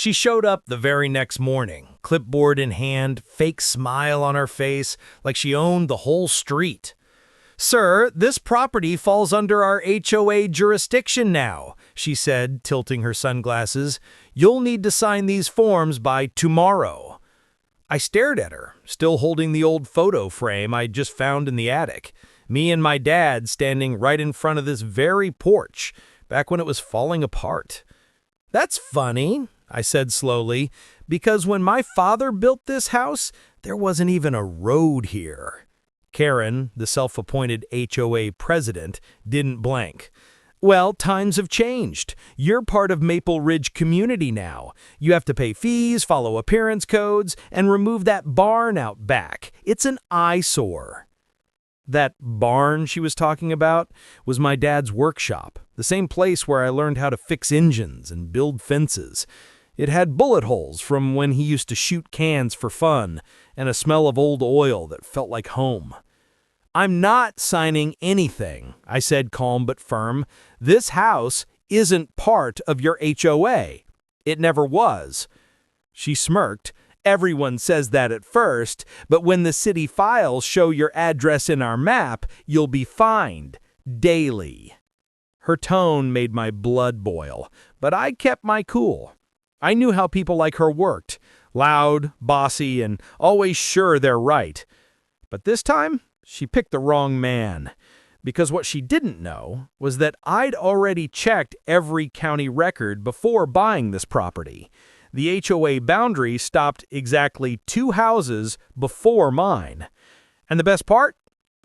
She showed up the very next morning, clipboard in hand, fake smile on her face, like she owned the whole street. "Sir, this property falls under our HOA jurisdiction now," she said, tilting her sunglasses. "You'll need to sign these forms by tomorrow." I stared at her, still holding the old photo frame I just found in the attic. Me and my dad standing right in front of this very porch, back when it was falling apart. "That's funny," I said slowly, "because when my father built this house, there wasn't even a road here." Karen, the self-appointed HOA president, didn't blank. "Well, times have changed. You're part of Maple Ridge community now. You have to pay fees, follow appearance codes, and remove that barn out back. It's an eyesore." That barn she was talking about was my dad's workshop, the same place where I learned how to fix engines and build fences. It had bullet holes from when he used to shoot cans for fun, and a smell of old oil that felt like home. "I'm not signing anything," I said, calm but firm. "This house isn't part of your HOA. It never was." She smirked. "Everyone says that at first, but when the city files show your address in our map, you'll be fined. Daily." Her tone made my blood boil, but I kept my cool. I knew how people like her worked. Loud, bossy, and always sure they're right. But this time, she picked the wrong man. Because what she didn't know was that I'd already checked every county record before buying this property. The HOA boundary stopped exactly 2 houses before mine. And the best part?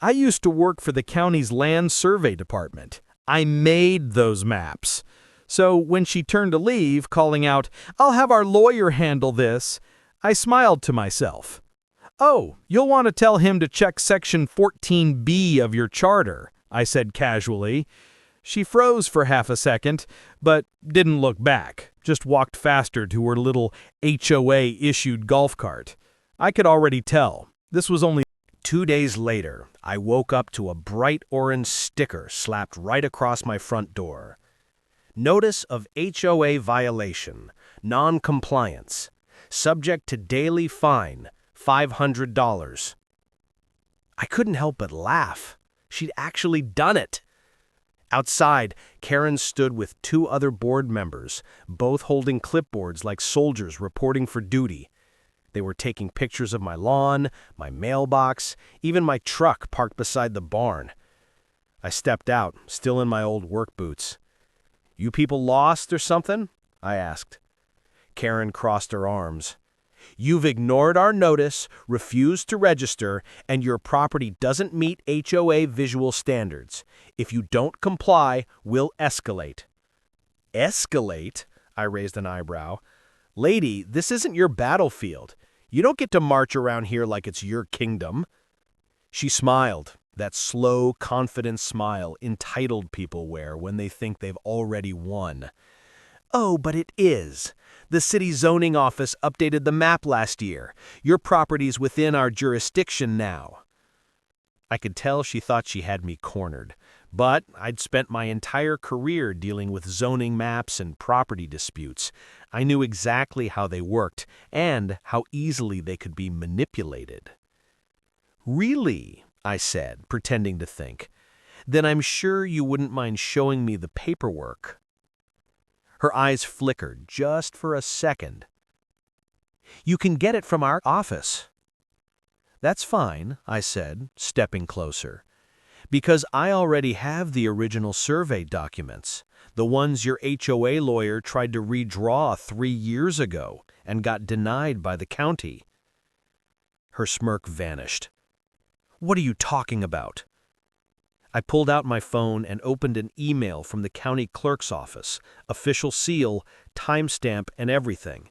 I used to work for the county's land survey department. I made those maps. So when she turned to leave, calling out, "I'll have our lawyer handle this," I smiled to myself. "Oh, you'll want to tell him to check Section 14B of your charter," I said casually. She froze for half a second, but didn't look back, just walked faster to her little HOA-issued golf cart. I could already tell. This was only 2 days later. I woke up to a bright orange sticker slapped right across my front door. Notice of HOA violation, non-compliance, subject to daily fine, $500. I couldn't help but laugh. She'd actually done it. Outside, Karen stood with 2 other board members, both holding clipboards like soldiers reporting for duty. They were taking pictures of my lawn, my mailbox, even my truck parked beside the barn. I stepped out, still in my old work boots. "You people lost or something?" I asked. Karen crossed her arms. "You've ignored our notice, refused to register, and your property doesn't meet HOA visual standards. If you don't comply, we'll escalate." "Escalate?" I raised an eyebrow. "Lady, this isn't your battlefield. You don't get to march around here like it's your kingdom." She smiled, that slow, confident smile entitled people wear when they think they've already won. "Oh, but it is. The city zoning office updated the map last year. Your property's within our jurisdiction now." I could tell she thought she had me cornered, but I'd spent my entire career dealing with zoning maps and property disputes. I knew exactly how they worked and how easily they could be manipulated. "Really?" I said, pretending to think. "Then I'm sure you wouldn't mind showing me the paperwork." Her eyes flickered just for a second. "You can get it from our office." "That's fine," I said, stepping closer. "Because I already have the original survey documents, the ones your HOA lawyer tried to redraw 3 years ago and got denied by the county." Her smirk vanished. "What are you talking about?" I pulled out my phone and opened an email from the county clerk's office, official seal, timestamp, and everything.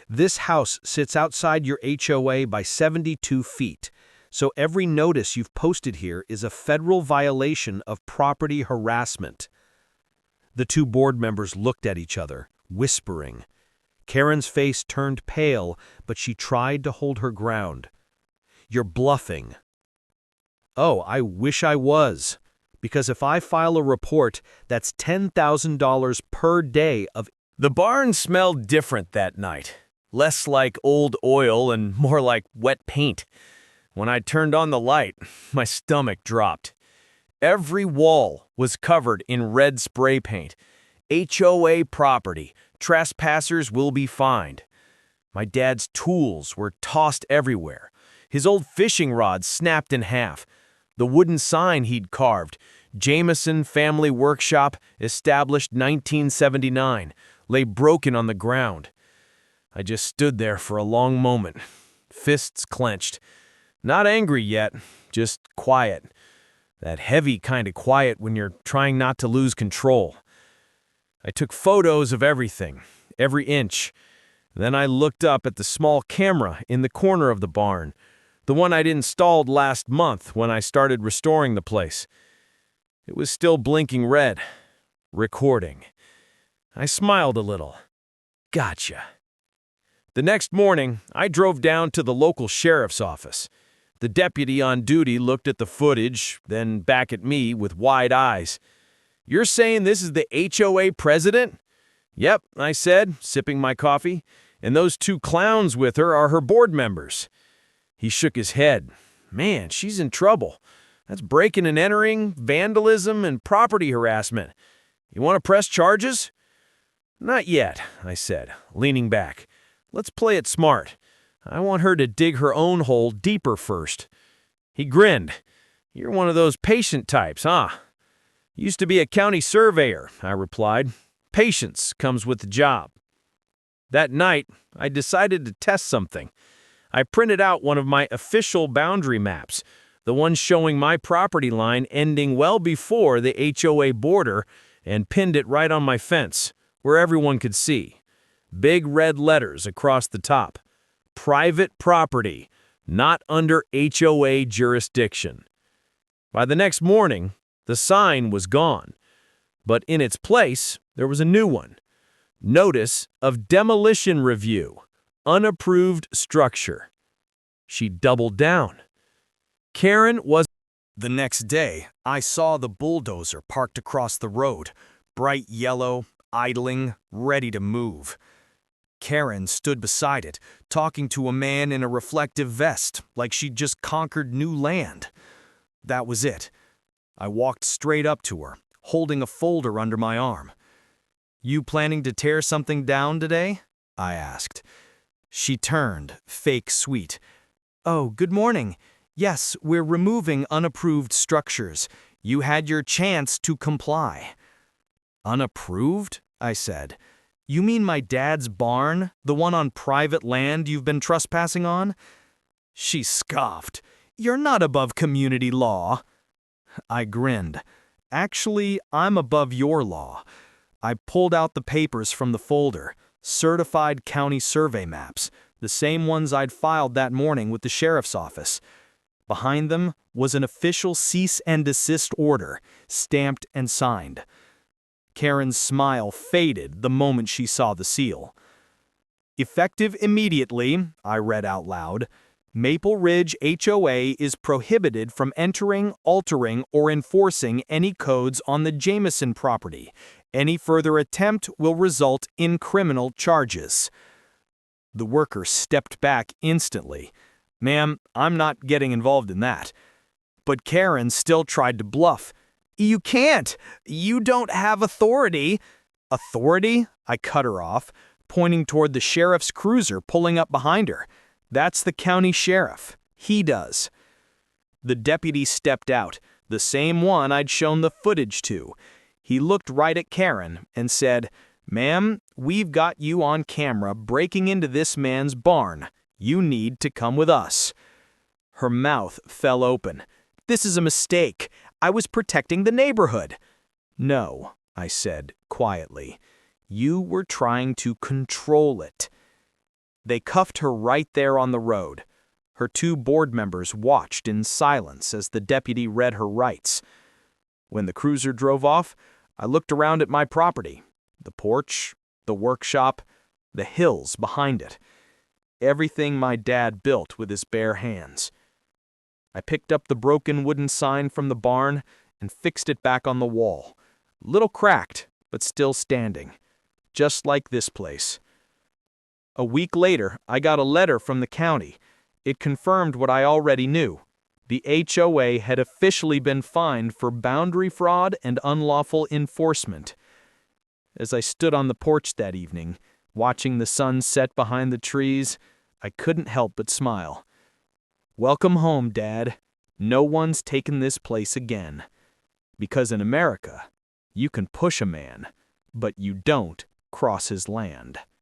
"This house sits outside your HOA by 72 feet, so every notice you've posted here is a federal violation of property harassment." The 2 board members looked at each other, whispering. Karen's face turned pale, but she tried to hold her ground. "You're bluffing." "Oh, I wish I was. Because if I file a report, that's $10,000 per day of The barn smelled different that night, less like old oil and more like wet paint. When I turned on the light, my stomach dropped. Every wall was covered in red spray paint. HOA property. Trespassers will be fined. My dad's tools were tossed everywhere. His old fishing rod snapped in half. The wooden sign he'd carved, Jameson Family Workshop, established 1979, lay broken on the ground. I just stood there for a long moment, fists clenched. Not angry yet, just quiet. That heavy kind of quiet when you're trying not to lose control. I took photos of everything, every inch. Then I looked up at the small camera in the corner of the barn, the one I'd installed last month when I started restoring the place. It was still blinking red, recording. I smiled a little. Gotcha. The next morning, I drove down to the local sheriff's office. The deputy on duty looked at the footage, then back at me with wide eyes. "You're saying this is the HOA president?" "Yep," I said, sipping my coffee. "And those two clowns with her are her board members." He shook his head. "Man, she's in trouble. That's breaking and entering, vandalism, and property harassment. You want to press charges?" "Not yet," I said, leaning back. "Let's play it smart. I want her to dig her own hole deeper first." He grinned. "You're one of those patient types, huh?" "Used to be a county surveyor," I replied. "Patience comes with the job." That night, I decided to test something. I printed out one of my official boundary maps, the one showing my property line ending well before the HOA border, and pinned it right on my fence, where everyone could see. Big red letters across the top. Private property, not under HOA jurisdiction. By the next morning, the sign was gone, but in its place, there was a new one. Notice of demolition review, unapproved structure. She doubled down. Karen was. The next day, I saw the bulldozer parked across the road, bright yellow, idling, ready to move. Karen stood beside it, talking to a man in a reflective vest, like she'd just conquered new land. That was it. I walked straight up to her, holding a folder under my arm. "You planning to tear something down today?" I asked. She turned, fake sweet. "Oh, good morning. Yes, we're removing unapproved structures. You had your chance to comply." "Unapproved?" I said. "You mean my dad's barn, the one on private land you've been trespassing on?" She scoffed. "You're not above community law." I grinned. "Actually, I'm above your law." I pulled out the papers from the folder, certified county survey maps, the same ones I'd filed that morning with the sheriff's office. Behind them was an official cease and desist order, stamped and signed. Karen's smile faded the moment she saw the seal. "Effective immediately," I read out loud, "Maple Ridge HOA is prohibited from entering, altering, or enforcing any codes on the Jameson property. Any further attempt will result in criminal charges." The worker stepped back instantly. "Ma'am, I'm not getting involved in that." But Karen still tried to bluff. "You can't. You don't have authority." "Authority?" I cut her off, pointing toward the sheriff's cruiser pulling up behind her. "That's the county sheriff. He does." The deputy stepped out, the same one I'd shown the footage to. He looked right at Karen and said, "Ma'am, we've got you on camera breaking into this man's barn. You need to come with us." Her mouth fell open. "This is a mistake. I was protecting the neighborhood." "No," I said quietly. "You were trying to control it." They cuffed her right there on the road. Her two board members watched in silence as the deputy read her rights. When the cruiser drove off, I looked around at my property, the porch, the workshop, the hills behind it. Everything my dad built with his bare hands. I picked up the broken wooden sign from the barn and fixed it back on the wall. Little cracked, but still standing. just like this place. A week later, I got a letter from the county. It confirmed what I already knew. The HOA had officially been fined for boundary fraud and unlawful enforcement. As I stood on the porch that evening, watching the sun set behind the trees, I couldn't help but smile. Welcome home, Dad. No one's taken this place again. Because in America, you can push a man, but you don't cross his land.